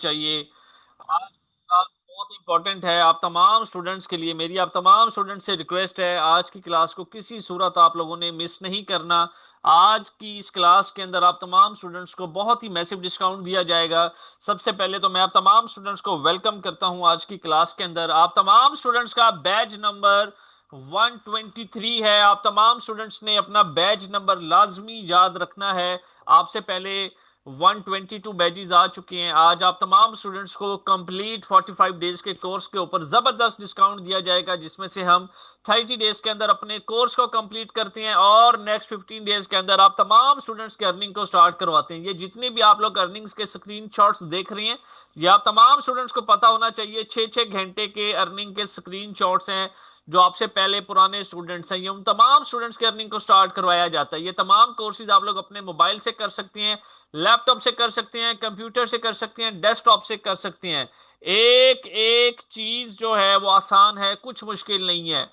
चाहिए। आज क्लास बहुत इंपॉर्टेंट है आप तमाम स्टूडेंट्स के लिए। मेरी आप तमाम स्टूडेंट्स से रिक्वेस्ट है, आज की क्लास को किसी सूरत आप लोगों ने मिस नहीं करना। आज की इस क्लास के अंदर आप तमाम स्टूडेंट्स को बहुत ही मैसिव डिस्काउंट दिया जाएगा। सबसे पहले तो मैं आप तमाम स्टूडेंट्स को वेलकम करता हूं आज की क्लास के अंदर। आप तमाम स्टूडेंट्स का बैच नंबर 123 है। आप तमाम स्टूडेंट्स ने अपना बैच नंबर लाजमी याद रखना है। आपसे पहले 122 बैचेस आ चुके हैं। आज आप तमाम स्टूडेंट्स को कंप्लीट 45 डेज के कोर्स के ऊपर जबरदस्त डिस्काउंट दिया जाएगा, जिसमें से हम 30 डेज के अंदर अपने कोर्स को कंप्लीट करते हैं और नेक्स्ट 15 डेज के अंदर आप तमाम स्टूडेंट्स के अर्निंग को स्टार्ट करवाते हैं। ये जितने भी आप लोग अर्निंग्स के स्क्रीनशॉट्स देख रहे हैं, ये आप तमाम स्टूडेंट्स को पता होना चाहिए। 6-6 घंटे के अर्निंग के स्क्रीनशॉट्स हैं जो आपसे पहले पुराने स्टूडेंट्स हैं, ये उन तमाम स्टूडेंट्स के अर्निंग को स्टार्ट करवाया जाता है। ये तमाम कोर्सेज आप लोग अपने मोबाइल से कर सकते हैं, लैपटॉप से कर सकते हैं, कंप्यूटर से कर सकते हैं, डेस्कटॉप से कर सकते हैं। एक एक चीज जो है वो आसान है, कुछ मुश्किल नहीं है।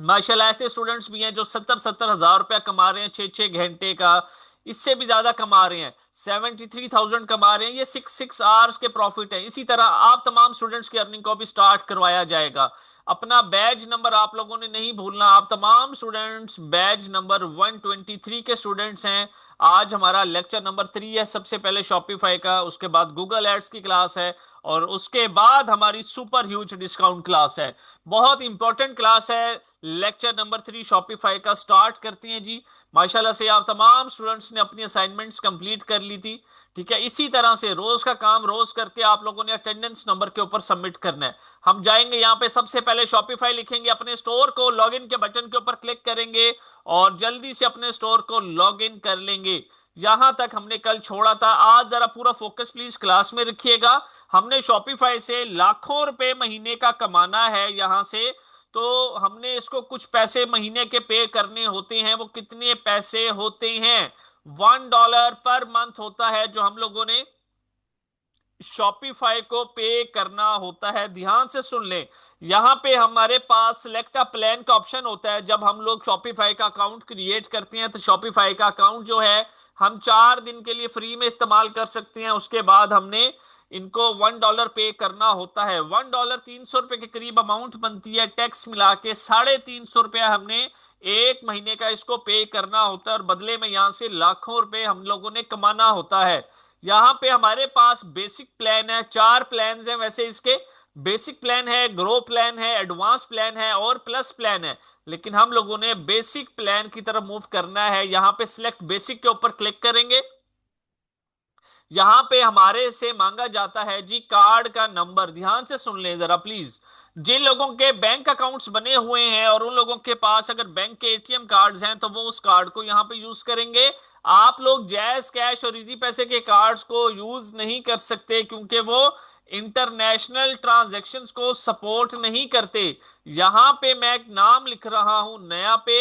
माशाल्लाह ऐसे स्टूडेंट्स भी हैं जो 70-70 हज़ार रुपया कमा रहे हैं 6-6 घंटे का, इससे भी ज्यादा कमा रहे हैं, 73,000 कमा रहे हैं। ये 6 6 आवर्स के प्रॉफिट है। इसी तरह आप तमाम स्टूडेंट्स की अर्निंग को भी स्टार्ट करवाया जाएगा। अपना बैच नंबर आप लोगों ने नहीं भूलना। आप तमाम स्टूडेंट्स बैच नंबर 123 के स्टूडेंट्स हैं। आज हमारा लेक्चर नंबर 3 है। सबसे पहले शॉपिफाई का, उसके बाद गूगल एड्स की क्लास है और उसके बाद हमारी सुपर ह्यूज डिस्काउंट क्लास है। बहुत इंपॉर्टेंट क्लास है। लेक्चर नंबर 3 शॉपिफाई का स्टार्ट करते हैं जी। माशाल्लाह से आप तमाम स्टूडेंट्स ने अपनी असाइनमेंट्स कंप्लीट कर ली थी। ठीक है, इसी तरह से रोज का काम रोज करके आप लोगों ने अटेंडेंस नंबर के ऊपर सबमिट करना है। हम जाएंगे यहाँ पे, सबसे पहले शॉपिफाई लिखेंगे, अपने स्टोर को लॉगिन के बटन के ऊपर क्लिक करेंगे और जल्दी से अपने स्टोर को लॉगिन कर लेंगे। यहां तक हमने कल छोड़ा था। आज जरा पूरा फोकस प्लीज क्लास में रखिएगा। हमने शॉपिफाई से लाखों रुपए महीने का कमाना है यहां से। तो हमने इसको कुछ पैसे महीने के पे करने होते हैं। वो कितने पैसे होते हैं? $1 पर मंथ होता है जो हम लोगों ने शॉपिफाई को पे करना होता है। ध्यान से सुन लें, यहां पे हमारे पास सिलेक्ट अ प्लान का ऑप्शन होता है। जब हम लोग शॉपिफाई का अकाउंट क्रिएट करते हैं तो शॉपिफाई का अकाउंट जो है हम 4 दिन के लिए फ्री में इस्तेमाल कर सकते हैं। उसके बाद हमने इनको $1 पे करना होता है। $1 ₹300 के करीब अमाउंट बनती है। टैक्स मिला के ₹350 हमने एक महीने का इसको पे करना होता है और बदले में यहां से लाखों रुपए हम लोगों ने कमाना होता है। यहां पे हमारे पास बेसिक प्लान है, 4 प्लान हैं वैसे इसके। बेसिक प्लान है, ग्रो प्लान है, एडवांस प्लान है और प्लस प्लान है। लेकिन हम लोगों ने बेसिक प्लान की तरफ मूव करना है। यहां पे सिलेक्ट बेसिक के ऊपर क्लिक करेंगे। यहां पे हमारे से मांगा जाता है जी कार्ड का नंबर। ध्यान से सुन लें जरा प्लीज। जिन लोगों के बैंक अकाउंट्स बने हुए हैं और उन लोगों के पास अगर बैंक के एटीएम कार्ड्स हैं तो वो उस कार्ड को यहां पे यूज करेंगे। आप लोग जैज कैश और इजी पैसे के कार्ड्स को यूज नहीं कर सकते क्योंकि वो इंटरनेशनल ट्रांजैक्शंस को सपोर्ट नहीं करते। यहां पे मैं एक नाम लिख रहा हूं, नया पे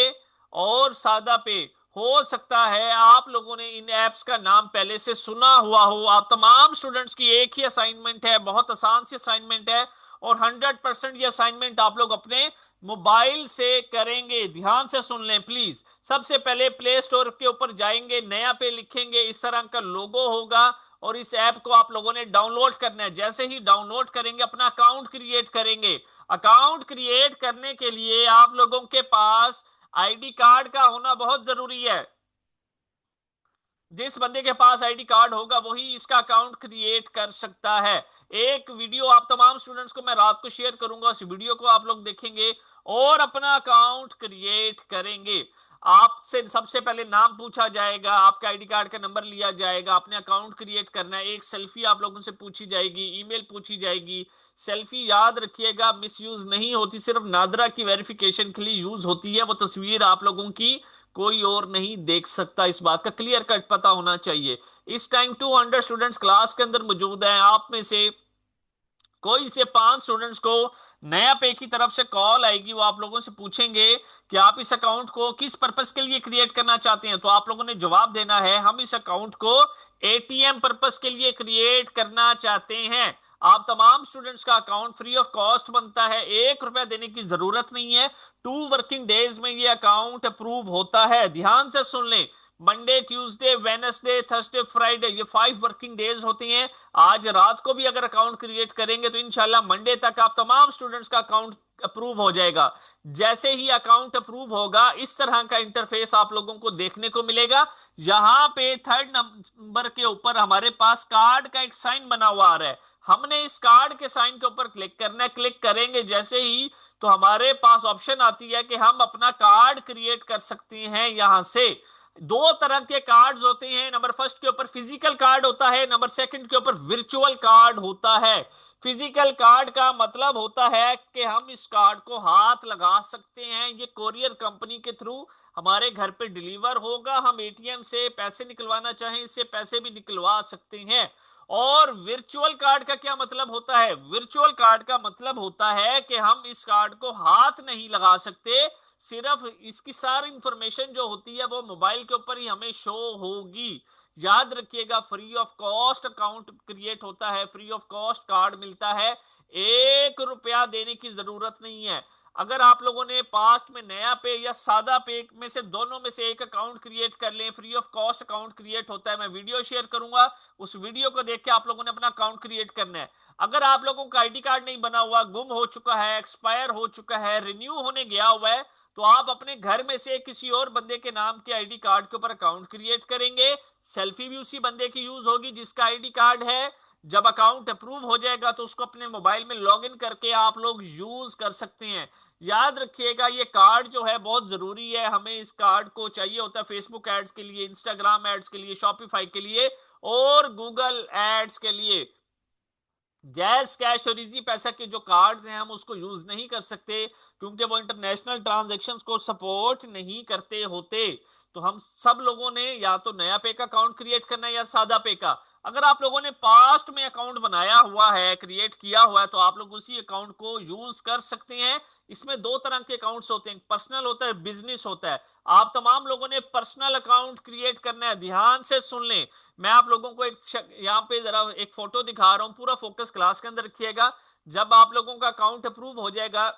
और सादा पे। हो सकता है आप लोगों ने इन एप्स का नाम पहले से सुना हुआ हो। आप तमाम स्टूडेंट्स की एक ही असाइनमेंट है, बहुत आसान सी असाइनमेंट है और 100% ये असाइनमेंट आप लोग अपने मोबाइल से करेंगे। ध्यान से सुन लें प्लीज। सबसे पहले प्ले स्टोर के ऊपर जाएंगे, नया पे लिखेंगे, इस तरह का लोगो होगा और इस ऐप को आप लोगों ने डाउनलोड करना है। जैसे ही डाउनलोड करेंगे अपना अकाउंट क्रिएट करेंगे। अकाउंट क्रिएट करने के लिए आप लोगों के पास आईडी कार्ड का होना बहुत जरूरी है। जिस बंदे के पास आईडी कार्ड होगा वही इसका अकाउंट क्रिएट कर सकता है। एक वीडियो आप तमाम स्टूडेंट्स को मैं रात को शेयर करूंगा, उस वीडियो को आप लोग देखेंगे और अपना अकाउंट क्रिएट करेंगे। आपसे सबसे पहले नाम पूछा जाएगा, आपका आईडी कार्ड का नंबर लिया जाएगा, अपने अकाउंट क्रिएट करना है, एक सेल्फी आप लोगों से पूछी जाएगी, ईमेल पूछी जाएगी। सेल्फी याद रखिएगा मिस यूज नहीं होती, सिर्फ नादरा की वेरिफिकेशन के लिए यूज होती है। वो तस्वीर आप लोगों की कोई और नहीं देख सकता। इस बात का क्लियर कट पता होना चाहिए। इस टाइम 200 स्टूडेंट्स क्लास के अंदर मौजूद हैं। आप में से कोई से 5 स्टूडेंट्स को नया पे की तरफ से कॉल आएगी। वो आप लोगों से पूछेंगे कि आप इस अकाउंट को किस पर्पस के लिए क्रिएट करना चाहते हैं। तो आप लोगों ने जवाब देना है हम इस अकाउंट को एटीएम पर्पस के लिए क्रिएट करना चाहते हैं। आप तमाम स्टूडेंट्स का अकाउंट फ्री ऑफ कॉस्ट बनता है, ₹1 देने की जरूरत नहीं है। 2 वर्किंग डेज में ये अकाउंट अप्रूव होता है। ध्यान से सुन लें, Monday, Tuesday, Wednesday, Thursday, Friday, ये 5 वर्किंग डेज होती हैं। आज रात को भी अगर अकाउंट क्रिएट करेंगे तो इंशाल्लाह मंडे तक आप तमाम स्टूडेंट्स का अकाउंट अप्रूव हो जाएगा। जैसे ही अकाउंट अप्रूव होगा इस तरह का इंटरफेस आप लोगों को देखने को मिलेगा। यहां पे 3rd नंबर के ऊपर हमारे पास कार्ड का एक साइन बना हुआ आ रहा है। हमने इस कार्ड के साइन के ऊपर क्लिक करना है। क्लिक करेंगे जैसे ही तो हमारे पास ऑप्शन आती है कि हम अपना कार्ड क्रिएट कर सकते हैं। यहां से दो तरह के कार्ड्स होते हैं। नंबर फर्स्ट के ऊपर फिजिकल कार्ड होता है, नंबर सेकंड के ऊपर वर्चुअल कार्ड होता है। फिजिकल कार्ड का मतलब होता है कि हम इस कार्ड को हाथ लगा सकते हैं। ये कोरियर कंपनी के थ्रू हमारे घर पे डिलीवर होगा। हम एटीएम से पैसे निकलवाना चाहें इससे पैसे भी निकलवा सकते हैं। और वर्चुअल कार्ड का क्या मतलब होता है? वर्चुअल कार्ड का मतलब होता है कि हम इस कार्ड को हाथ नहीं लगा सकते, सिर्फ इसकी सारी इंफॉर्मेशन जो होती है वो मोबाइल के ऊपर ही हमें शो होगी। याद रखिएगा, free of cost account create होता है, फ्री ऑफ कॉस्ट कार्ड मिलता है, 1 रुपया देने की जरूरत नहीं है। अगर आप लोगों ने पास्ट में नया पे या सादा पे में से दोनों में से एक अकाउंट क्रिएट कर लें, free of cost account create होता है। मैं वीडियो शेयर करूंगा, उस वीडियो को देख के आप लोगों ने अपना अकाउंट क्रिएट करना है। अगर आप लोगों का आईडी कार्ड नहीं बना हुआ, गुम हो चुका है, एक्सपायर हो चुका है, रिन्यू होने गया हुआ है, तो आप अपने घर में से किसी और बंदे के नाम के आईडी कार्ड के ऊपर अकाउंट क्रिएट करेंगे। सेल्फी भी उसी बंदे की यूज होगी जिसका आईडी कार्ड है। जब अकाउंट अप्रूव हो जाएगा तो उसको अपने मोबाइल में लॉगिन करके आप लोग यूज कर सकते हैं। याद रखिएगा, ये कार्ड जो है बहुत जरूरी है। हमें इस कार्ड को चाहिए होता है फेसबुक एड्स के लिए, इंस्टाग्राम एड्स के लिए, शॉपिफाई के लिए और गूगल एड्स के लिए। जैस कैश और इजी पैसा के जो कार्ड्स हैं हम उसको यूज नहीं कर सकते क्योंकि वो इंटरनेशनल ट्रांजैक्शंस को सपोर्ट नहीं करते होते। तो हम सब लोगों ने या तो नया पे का अकाउंट क्रिएट करना है या सादा पे का। अगर आप लोगों ने पास्ट में अकाउंट बनाया हुआ है, क्रिएट किया हुआ है, तो आप लोग उसी अकाउंट को यूज कर सकते हैं। इसमें दो तरह के अकाउंट्स होते हैं, पर्सनल होता है, बिजनेस होता है। आप तमाम लोगों ने पर्सनल अकाउंट क्रिएट करना है। ध्यान से सुन लें, मैं आप लोगों को यहाँ पे जरा एक फोटो दिखा रहा हूं, पूरा फोकस क्लास के अंदर रखिएगा। जब आप लोगों का अकाउंट अप्रूव हो जाएगा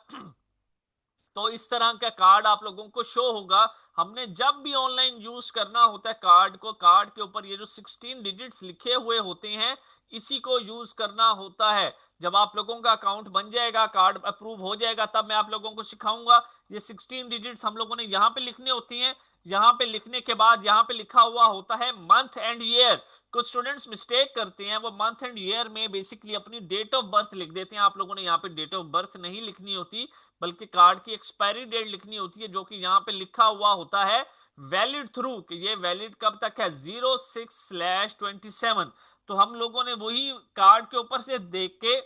तो इस तरह का कार्ड आप लोगों को शो होगा। हमने जब भी ऑनलाइन यूज करना होता है कार्ड को, कार्ड के ऊपर ये जो 16 डिजिट्स लिखे हुए होते हैं इसी को यूज करना होता है। जब आप लोगों का अकाउंट बन जाएगा, कार्ड अप्रूव हो जाएगा, तब मैं आप लोगों को सिखाऊंगा। ये 16 डिजिट्स हम लोगों ने यहाँ पे लिखने होती हैं। यहाँ पे लिखने के बाद यहाँ पे लिखा हुआ होता है मंथ एंड ईयर। कुछ स्टूडेंट्स मिस्टेक करते हैं, वो मंथ एंड ईयर में बेसिकली अपनी डेट ऑफ बर्थ लिख देते हैं। आप लोगों ने यहाँ पे डेट ऑफ बर्थ नहीं लिखनी होती, बल्कि कार्ड की एक्सपायरी डेट लिखनी होती है, जो कि यहाँ पे लिखा हुआ होता है वैलिड थ्रू, कि ये वैलिड कब तक है, 06/27। तो हम लोगों ने वही कार्ड के ऊपर से देख के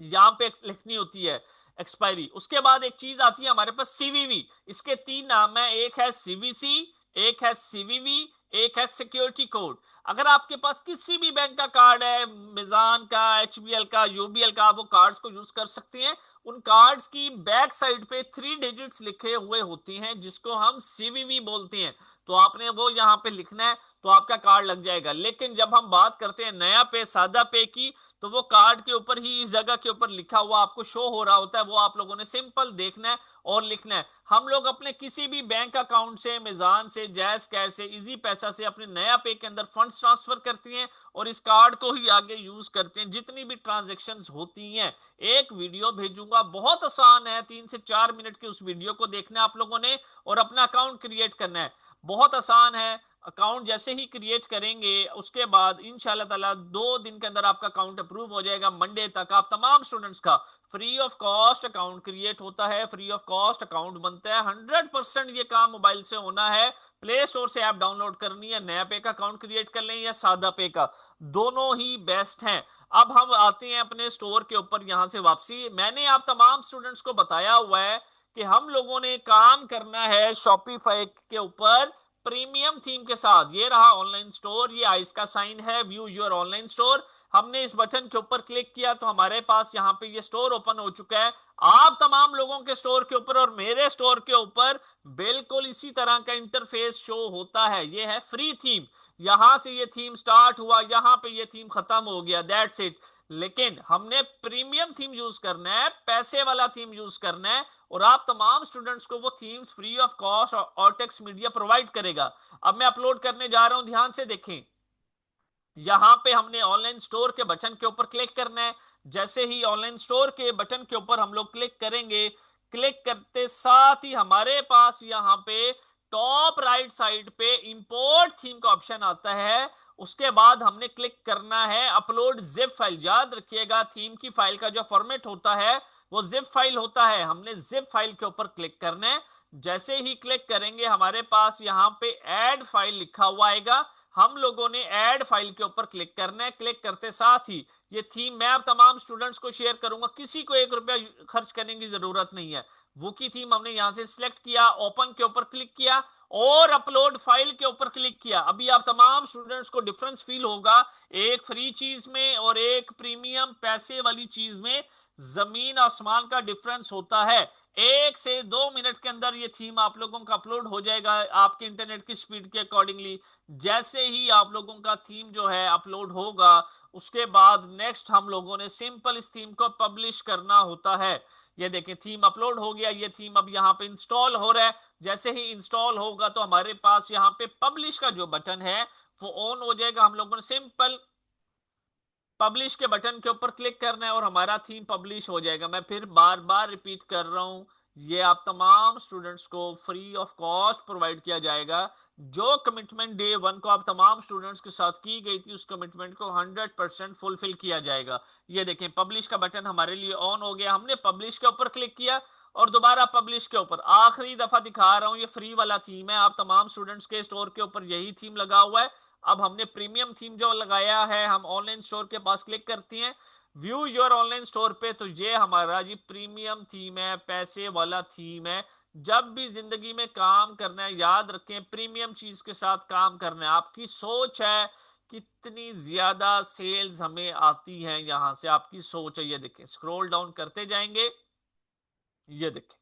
यहां पे लिखनी होती है एक्सपायरी। उसके बाद एक चीज आती है हमारे पास सीवीवी। इसके 3 नाम है, एक है सीवीसी, एक है सीवीवी, एक है सिक्योरिटी कोड। अगर आपके पास किसी भी बैंक का कार्ड है, मिजान का, एचबीएल का, यूबीएल का, वो कार्ड्स को यूज कर सकते हैं। उन कार्ड्स की बैक साइड पे 3 डिजिट्स लिखे हुए होती हैं जिसको हम सीवीवी बोलते हैं। तो आपने वो यहां पे लिखना है तो आपका कार्ड लग जाएगा। लेकिन जब हम बात करते हैं नया पे, सादा पे की, तो वो कार्ड के ऊपर ही इस जगह के ऊपर लिखा हुआ आपको शो हो रहा होता है, वो आप लोगों ने सिंपल देखना है और लिखना है। हम लोग अपने किसी भी बैंक अकाउंट से, मिजान से, जैज कैश से, इजी पैसा से अपने नया पे के अंदर फंड्स ट्रांसफर करते हैं और इस कार्ड को ही आगे यूज करते हैं जितनी भी ट्रांजेक्शन्स होती हैं। एक वीडियो भेजूंगा, बहुत आसान है, 3 से 4 मिनट की उस वीडियो को देखना है आप लोगों ने और अपना अकाउंट क्रिएट करना है। बहुत आसान है। अकाउंट जैसे ही क्रिएट करेंगे उसके बाद इंशाल्लाह ताला 2 दिन के अंदर आपका अकाउंट अप्रूव हो जाएगा। मंडे तक आप तमाम स्टूडेंट्स का free of cost account create होता है, फ्री ऑफ कॉस्ट अकाउंट बनता है। 100% ये काम मोबाइल से होना है। प्ले स्टोर से ऐप डाउनलोड करनी है, नया पे का अकाउंट क्रिएट कर लें या सादा पे का, दोनों ही बेस्ट हैं। अब हम आते हैं अपने स्टोर के ऊपर, यहां से वापसी। मैंने आप तमाम स्टूडेंट्स को बताया हुआ है कि हम लोगों ने काम करना है शॉपिफाई के ऊपर प्रीमियम थीम के साथ। ये रहा ऑनलाइन स्टोर, ये आइस का साइन है, व्यू योर ऑनलाइन स्टोर। हमने इस बटन के ऊपर क्लिक किया तो हमारे पास यहाँ पे ये स्टोर ओपन हो चुका है। आप तमाम लोगों के स्टोर के ऊपर और मेरे स्टोर के ऊपर बिल्कुल इसी तरह का इंटरफेस शो होता है। ये है फ्री थीम, यहां से ये थीम स्टार्ट हुआ, यहां पे ये थीम खत्म हो गया, दैट्स इट। लेकिन हमने प्रीमियम थीम यूज करना है, पैसे वाला थीम यूज करना है और आप तमाम स्टूडेंट्स को वो थीम्स फ्री ऑफ कॉस्ट और टेक्स्ट मीडिया प्रोवाइड करेगा। अब मैं अपलोड करने जा रहा हूं, ध्यान से देखें। यहां पे हमने ऑनलाइन स्टोर के बटन के ऊपर क्लिक करना है। जैसे ही ऑनलाइन स्टोर के बटन के ऊपर हम लोग क्लिक करेंगे, क्लिक करते साथ ही हमारे पास यहां पे टॉप राइट साइड पे इंपोर्ट थीम का ऑप्शन आता है। उसके बाद हमने क्लिक करना है अपलोड जिप फाइल। याद रखिएगा, थीम की फाइल का जो फॉर्मेट होता है वो जिप फाइल होता है। हमने जिप फाइल के ऊपर क्लिक करना है। जैसे ही क्लिक करेंगे हमारे पास यहां पे ऐड फाइल लिखा हुआ आएगा। हम लोगों ने ऐड फाइल के ऊपर क्लिक करना है। क्लिक करते साथ ही ये थीम मैं अब तमाम स्टूडेंट्स को शेयर करूंगा, किसी को 1 रुपया खर्च करने की जरूरत नहीं है। वो की थीम हमने यहां से सिलेक्ट किया, ओपन के ऊपर क्लिक किया और अपलोड फाइल के ऊपर क्लिक किया। अभी आप तमाम स्टूडेंट्स को डिफरेंस फील होगा, एक फ्री चीज में और एक प्रीमियम पैसे वाली चीज में जमीन आसमान का डिफरेंस होता है। 1 से 2 मिनट के अंदर ये थीम आप लोगों का अपलोड हो जाएगा आपके इंटरनेट की स्पीड के अकॉर्डिंगली। जैसे ही आप लोगों का थीम जो है अपलोड होगा, उसके बाद नेक्स्ट हम लोगों ने सिंपल इस थीम को पब्लिश करना होता है। ये देखें, थीम अपलोड हो गया। ये थीम अब यहाँ पे इंस्टॉल हो रहा है। जैसे ही इंस्टॉल होगा तो हमारे पास यहाँ पे पब्लिश का जो बटन है वो ऑन हो जाएगा। हम लोगों ने सिंपल पब्लिश के बटन के ऊपर क्लिक करना है और हमारा थीम पब्लिश हो जाएगा। मैं फिर बार बार रिपीट कर रहा हूं, ये आप तमाम स्टूडेंट्स को फ्री ऑफ कॉस्ट प्रोवाइड किया जाएगा। जो कमिटमेंट डे 1 को आप तमाम स्टूडेंट्स के साथ की गई थी, उस कमिटमेंट को 100% फुलफिल किया जाएगा। ये देखें, पब्लिश का बटन हमारे लिए ऑन हो गया। हमने पब्लिश के ऊपर क्लिक किया और दोबारा पब्लिश के ऊपर। आखिरी दफा दिखा रहा हूं, ये फ्री वाला थीम है, आप तमाम स्टूडेंट्स के स्टोर के ऊपर यही थीम लगा हुआ है। अब हमने प्रीमियम थीम जो लगाया है, हम ऑनलाइन स्टोर के पास क्लिक करते हैं व्यू योर ऑनलाइन स्टोर पे, तो ये हमारा जी प्रीमियम थीम है, पैसे वाला थीम है। जब भी जिंदगी में काम करना है, याद रखें प्रीमियम चीज के साथ काम करना है। आपकी सोच है कितनी ज्यादा सेल्स हमें आती हैं, यहां से आपकी सोच है। ये देखें, स्क्रॉल डाउन करते जाएंगे, ये देखें,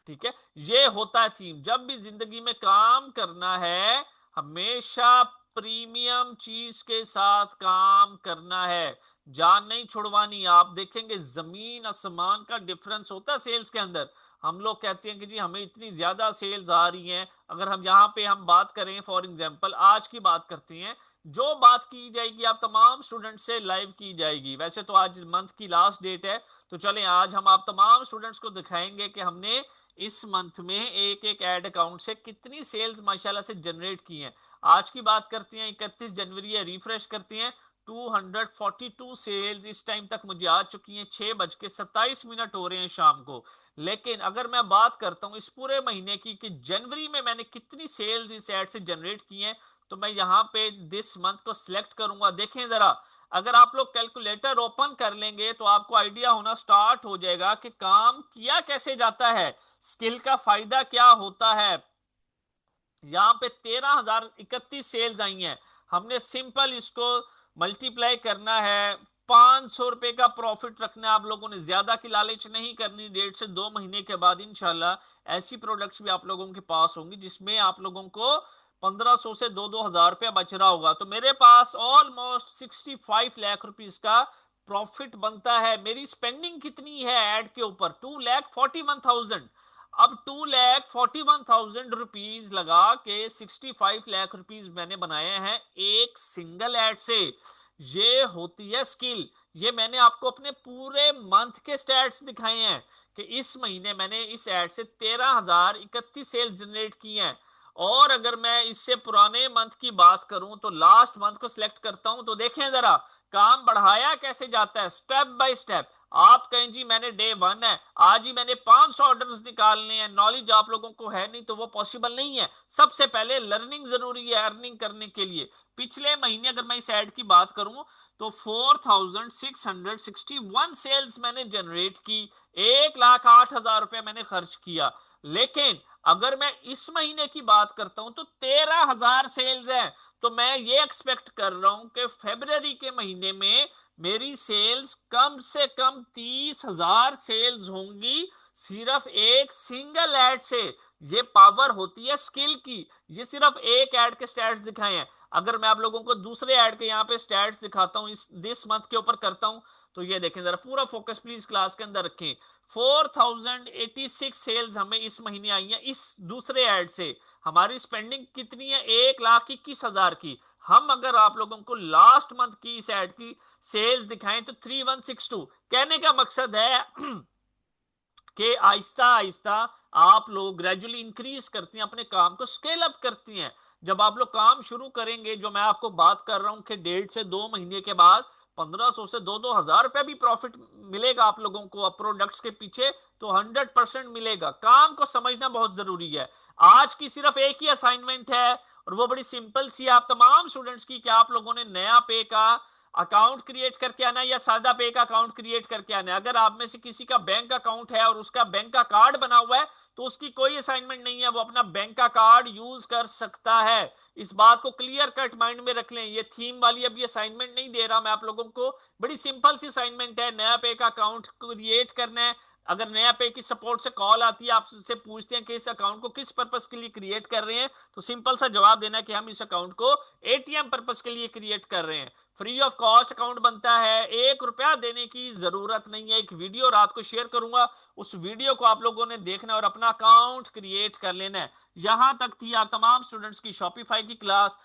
ठीक है, ये होता है थीम। जब भी जिंदगी में काम करना है, हमेशा प्रीमियम चीज के साथ काम करना है, जान नहीं छुड़वानी। आप देखेंगे जमीन आसमान का डिफरेंस होता है सेल्स के अंदर। हम लोग कहते हैं कि जी हमें इतनी ज्यादा सेल्स आ रही हैं। अगर हम यहाँ पे हम बात करें, फॉर एग्जांपल आज की बात करते हैं, जो बात की जाएगी आप तमाम स्टूडेंट से लाइव की जाएगी। वैसे तो आज मंथ की लास्ट डेट है, तो चलें आज हम आप तमाम स्टूडेंट्स को दिखाएंगे कि हमने इस मंथ में एक एक एड अकाउंट से कितनी सेल्स माशाल्लाह से जनरेट की हैं। आज की बात करते हैं, 31 जनवरी है, रिफ्रेश करते हैं, 242 सेल्स इस टाइम तक मुझे आ चुकी हैं। 6:27 हो रहे हैं शाम को। लेकिन अगर मैं बात करता हूं इस पूरे महीने की कि जनवरी में मैंने कितनी सेल्स इस एड से जनरेट की हैं, तो मैं यहां पे दिस मंथ को सिलेक्ट करूंगा। देखें जरा, अगर आप लोग कैलकुलेटर ओपन कर लेंगे तो आपको आइडिया होना स्टार्ट हो जाएगा कि काम किया कैसे जाता है, स्किल का फायदा क्या होता है। यहां पे 13,031 सेल्स आई हैं। हमने सिंपल इसको मल्टीप्लाई करना है, 500 रुपए का प्रॉफिट रखना है। आप लोगों ने ज्यादा की लालच नहीं करनी। 1.5 से 2 महीने के बाद इंशाल्लाह ऐसी प्रोडक्ट्स भी आप लोगों के पास होंगी जिसमें आप लोगों को 1500 से 2-2 हजार रुपया बच रहा होगा। तो मेरे पास ऑलमोस्ट 65 लाख रुपीज का प्रॉफिट बनता है। मेरी स्पेंडिंग कितनी है एड के ऊपर, 2,41,000। अब 2,41,000 रुपीज लगा के 65 लाख रुपीज मैंने बनाए हैं एक सिंगल एड से। ये होती है स्किल। ये मैंने आपको अपने पूरे मंथ के स्टैट्स दिखाए हैं कि इस महीने मैंने इस एड से 13,031 सेल्स जनरेट की हैं। और अगर मैं इससे पुराने मंथ की बात करूं तो लास्ट मंथ को सिलेक्ट करता हूं, तो देखें जरा काम बढ़ाया कैसे जाता है स्टेप बाय स्टेप। आप कहें जी मैंने डे 1 है, आज ही मैंने 500 ऑर्डर्स निकालने हैं, नॉलेज आप लोगों को है नहीं, तो वो पॉसिबल नहीं है। सबसे पहले लर्निंग जरूरी है अर्निंग करने के लिए। पिछले महीने अगर मैं इस एड की बात करूं तो 4,661 सेल्स मैंने जनरेट की, 1,08,000 रुपए मैंने खर्च किया। लेकिन अगर मैं इस महीने की बात करता हूं तो 13,000 सेल्स है। तो मैं ये एक्सपेक्ट कर रहा हूं कि फरवरी के महीने में मेरी सेल्स कम से कम 30,000 सेल्स होंगी, सिर्फ एक सिंगल एड से। ये पावर होती है स्किल की। ये सिर्फ एक एड के स्टैट्स दिखाए हैं। अगर मैं आप लोगों को दूसरे ऐड के यहाँ पे स्टैट्स दिखाता हूँ इस दिस मंथ के ऊपर करता हूँ, तो ये देखें जरा, पूरा फोकस प्लीज क्लास के अंदर रखें। 4086 सेल्स हमें इस महीने आई हैं इस दूसरे ऐड से। हमारी स्पेंडिंग कितनी है? 1,21,000 की। हम अगर आप लोगों को लास्ट मंथ की इस ऐड की सेल्स दिखाएं तो 3162। कहने का मकसद है कि आहिस्ता आहिस्ता आप लोग ग्रेजुअली इंक्रीज करती हैं, अपने काम को स्केल अप करती हैं। जब आप लोग काम शुरू करेंगे, जो मैं आपको बात कर रहा हूं कि 1.5 से 2 महीने के बाद 1500 से 2-2 हजार रुपए भी प्रॉफिट मिलेगा आप लोगों को अब प्रोडक्ट्स के पीछे, तो 100% मिलेगा। काम को समझना बहुत जरूरी है। आज की सिर्फ एक ही असाइनमेंट है और वो बड़ी सिंपल सी है आप तमाम स्टूडेंट्स की, कि आप लोगों ने नया पे का अकाउंट क्रिएट करके आना है या सादा पे का अकाउंट क्रिएट करके आना है। अगर आप में से किसी का बैंक अकाउंट है और उसका बैंक का कार्ड बना हुआ है तो उसकी कोई असाइनमेंट नहीं है, वो अपना बैंक का कार्ड यूज कर सकता है। इस बात को क्लियर कट माइंड में रख लें। ये थीम वाली अभी असाइनमेंट नहीं दे रहा मैं आप लोगों को, बड़ी सिंपल सी असाइनमेंट है। नया पे का अकाउंट क्रिएट करना है। अगर नया पे की सपोर्ट से कॉल आती है, आपसे पूछते हैं कि इस अकाउंट को किस पर्पस के लिए क्रिएट कर रहे हैं, तो सिंपल सा जवाब देना है कि हम इस अकाउंट को एटीएम पर्पस के लिए क्रिएट कर रहे हैं। फ्री ऑफ कॉस्ट अकाउंट बनता है, 1 रुपया देने की जरूरत नहीं है। एक वीडियो रात को शेयर करूंगा, उस वीडियो को आप लोगों ने देखना और अपना अकाउंट क्रिएट कर लेना है। यहां तक थी आप तमाम स्टूडेंट्स की शॉपिफाई की क्लास।